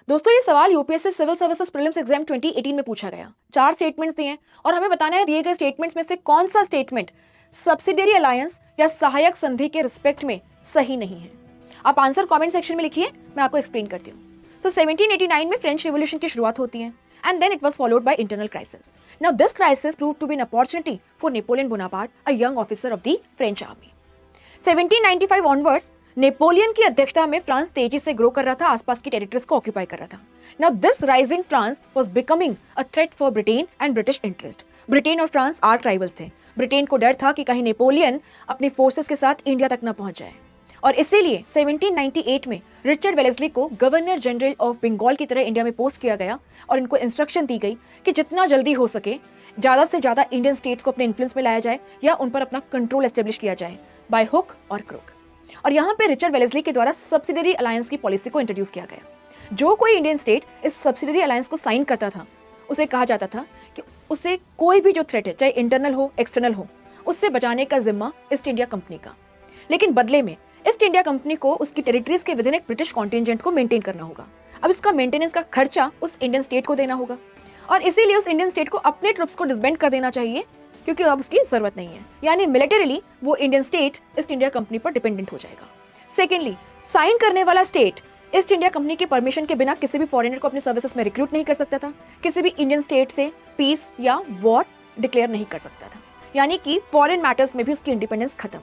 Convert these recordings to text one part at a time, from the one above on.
दोस्तों ये सवाल UPSC civil services prelims exam 2018 में पूछा गया। 4 स्टेटमेंट्स दिए और हमें बताना है दिए गए स्टेटमेंट्स में से कौन सा स्टेटमेंट सब्सिडियरी अलायंस या सहायक संधि के रिस्पेक्ट में सही नहीं है। आप आंसर कमेंट सेक्शन में लिखिए, मैं आपको एक्सप्लेन करती हूँ। सो 1789 में फ्रेंच रिवॉल्यूशन की शुरुआत होती है and then it was followed by internal crisis. Now this crisis proved to be an opportunity for Napoleon Bonaparte, a young officer of the French army. 1795 onwards Napoleon की अध्यक्षता में फ्रांस तेजी से grow कर रहा था, आसपास की टेरिटरीज को ऑक्यूपाई कर रहा था। Now this rising France was becoming a threat for Britain and British interest. Britain और फ्रांस आर्क राइवल्स थे। ब्रिटेन को डर था कि कहीं नेपोलियन अपनी फोर्सेस के साथ इंडिया तक न पहुंच जाए और इसीलिए 1798 में रिचर्ड वेलेस्ली को गवर्नर जनरल ऑफ बंगाल की तरह इंडिया में पोस्ट किया गया और इनको इंस्ट्रक्शन दी गई कि जितना जल्दी हो सके ज्यादा से ज्यादा इंडियन स्टेट्स को अपने इन्फ्लुएंस में लाया जाए या उन पर अपना कंट्रोल एस्टेब्लिश किया जाए बाय हुक और क्रुक। और यहाँ पे रिचर्ड वेलेस्ली के द्वारा सब्सिडियरी अलायंस की पॉलिसी को इंट्रोड्यूस किया गया। जो कोई इंडियन स्टेट इस सब्सिडियरी अलायंस को साइन करता था उसे कहा जाता था कि उसे कोई भी जो थ्रेट है, चाहे इंटरनल हो एक्सटर्नल हो, उससे बचाने का जिम्मा ईस्ट इंडिया कंपनी का। लेकिन बदले में ईस्ट इंडिया कंपनी को उसकी टेरिटरीज के विदिन एक ब्रिटिश कॉन्टिजेंट को मेंटेन करना होगा। अब इसका मेंटेनेंस का खर्चा उस इंडियन स्टेट को देना होगा और इसीलिए उस इंडियन स्टेट को अपने ट्रुप्स को डिसबैंड कर देना चाहिए क्योंकि अब उसकी जरूरत नहीं है। यानी मिलिटरीली वो Indian state east India company पर डिपेंडेंट हो जाएगा। सेकेंडली, साइन करने वाला स्टेट ईस्ट इंडिया कंपनी के परमिशन के बिना किसी भी फॉरेनर को अपने सर्विसेज में रिक्रूट नहीं कर सकता था, किसी भी इंडियन स्टेट से पीस या वॉर डिक्लेयर नहीं कर सकता था, यानी कि फॉरेन मैटर्स में भी उसकी इंडिपेंडेंस खत्म।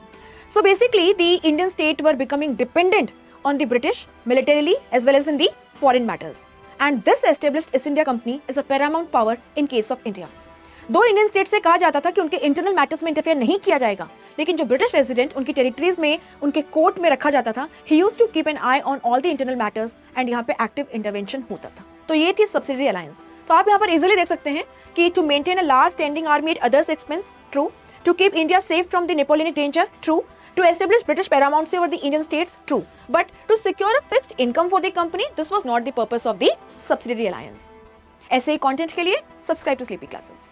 So basically, the Indian state were becoming dependent on the British militarily as well as in the foreign matters. And this established East India Company as a paramount power in case of India. दो Indian state से कहा जाता था कि उनके internal matters में interfere नहीं किया जाएगा, लेकिन जो ब्रिटिश रेजिडेंट उनकी टेरिटरीज में उनके कोर्ट में रखा जाता था, he used to keep an eye on all the internal matters and यहाँ पे एक्टिव इंटरवेंशन होता था। तो ये थी सब्सिडियरी अलायंस। तो आप यहाँ पर इजीली देख सकते हैं कि to maintain a large standing army at others expense, true. To keep India safe from the Napoleonic danger, true. To establish British paramountcy over the Indian states, true. But to secure a fixed income for the company, this was not the purpose of the subsidiary alliance. ऐसे ही content के लिए subscribe to sleepy classes.